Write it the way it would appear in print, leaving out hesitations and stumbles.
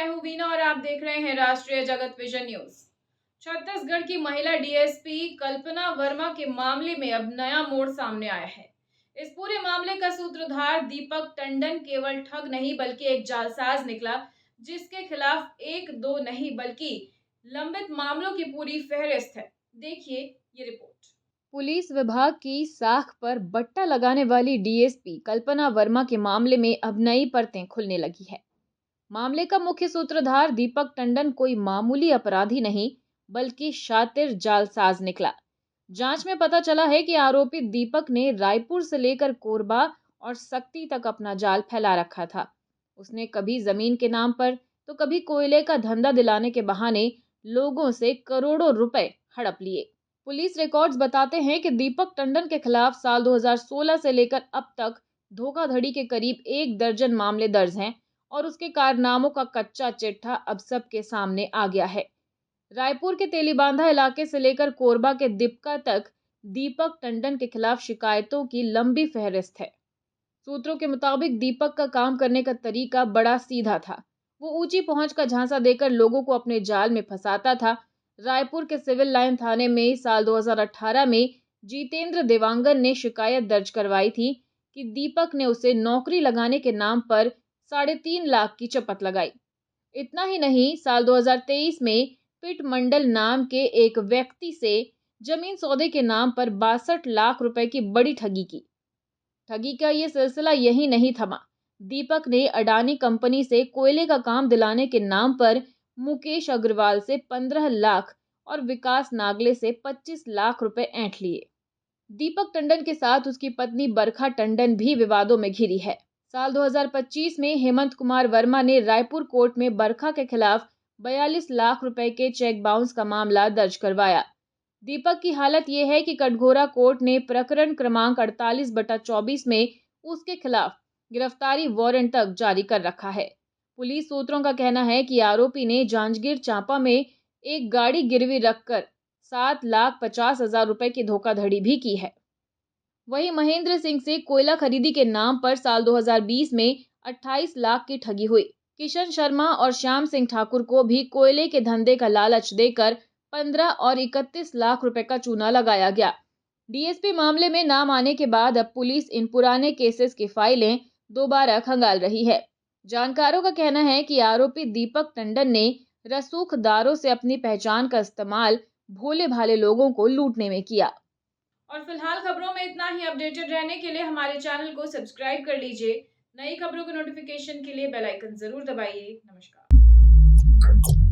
मैं हूं वीना और आप देख रहे हैं राष्ट्रीय जगत विजन न्यूज। छत्तीसगढ़ की महिला डीएसपी कल्पना वर्मा के मामले में अब नया मोड़ सामने आया है। इस पूरे मामले का सूत्रधार दीपक टंडन केवल ठग नहीं बल्कि एक जालसाज निकला, जिसके खिलाफ एक दो नहीं बल्कि लंबित मामलों की पूरी फहरिस्त है। देखिए ये रिपोर्ट। पुलिस विभाग की साख पर बट्टा लगाने वाली डीएसपी कल्पना वर्मा के मामले में अब नई परतें खुलने लगी है। मामले का मुख्य सूत्रधार दीपक टंडन कोई मामूली अपराधी नहीं बल्कि शातिर जालसाज निकला। जांच में पता चला है कि आरोपी दीपक ने रायपुर से लेकर कोरबा और सक्ती तक अपना जाल फैला रखा था। उसने कभी जमीन के नाम पर तो कभी कोयले का धंधा दिलाने के बहाने लोगों से करोड़ों रुपए हड़प लिए। पुलिस रिकॉर्ड्स बताते हैं कि दीपक टंडन के खिलाफ साल 2016 से लेकर अब तक धोखाधड़ी के करीब 1 दर्जन मामले दर्ज हैं और उसके कारनामों का कच्चा चिट्ठा अब सबके सामने आ गया है। रायपुर के तेलीबांधा इलाके से लेकर कोरबा के दिपका तक दीपक टंडन के खिलाफ शिकायतों की लंबी फहरिस्त है। सूत्रों के मुताबिक दीपक का काम करने का तरीका बड़ा सीधा था। वो ऊंची पहुंच का झांसा देकर लोगों को अपने जाल में फंसाता था। रायपुर के सिविल लाइन थाने में साल 2018 में जितेंद्र देवांगन ने शिकायत दर्ज करवाई थी कि दीपक ने उसे नौकरी लगाने के नाम पर 3.5 लाख की चपत लगाई। इतना ही नहीं, साल 2023 में पिट मंडल नाम के एक व्यक्ति से जमीन सौदे के नाम पर 62 लाख रुपए की बड़ी ठगी की। ठगी का ये सिलसिला यही नहीं थमा। दीपक ने अडानी कंपनी से कोयले का काम दिलाने के नाम पर मुकेश अग्रवाल से 15 लाख और विकास नागले से 25 लाख रुपए ऐंठ लिए। दीपक टंडन के साथ उसकी पत्नी बरखा टंडन भी विवादों में घिरी है। साल 2025 में हेमंत कुमार वर्मा ने रायपुर कोर्ट में बरखा के खिलाफ 42 लाख रुपए के चेक बाउंस का मामला दर्ज करवाया। दीपक की हालत यह है कि कटघोरा कोर्ट ने प्रकरण क्रमांक 48/24 में उसके खिलाफ गिरफ्तारी वारंट तक जारी कर रखा है। पुलिस सूत्रों का कहना है कि आरोपी ने जांजगीर चांपा में एक गाड़ी गिरवी रखकर 7,50,000 रुपए की धोखाधड़ी भी की है। वहीं महेंद्र सिंह से कोयला खरीदी के नाम पर साल 2020 में 28 लाख की ठगी हुई। किशन शर्मा और श्याम सिंह ठाकुर को भी कोयले के धंधे का लालच देकर 15 और 31 लाख रुपए का चूना लगाया गया। डीएसपी मामले में नाम आने के बाद अब पुलिस इन पुराने केसेस की फाइलें दोबारा खंगाल रही है। जानकारों का कहना है कि आरोपी दीपक टंडन ने रसूखदारों से अपनी पहचान का इस्तेमाल भोले भाले लोगों को लूटने में किया। और फिलहाल खबरों में इतना ही। अपडेटेड रहने के लिए हमारे चैनल को सब्सक्राइब कर लीजिए। नई खबरों के नोटिफिकेशन के लिए बेल आइकन जरूर दबाइए। नमस्कार।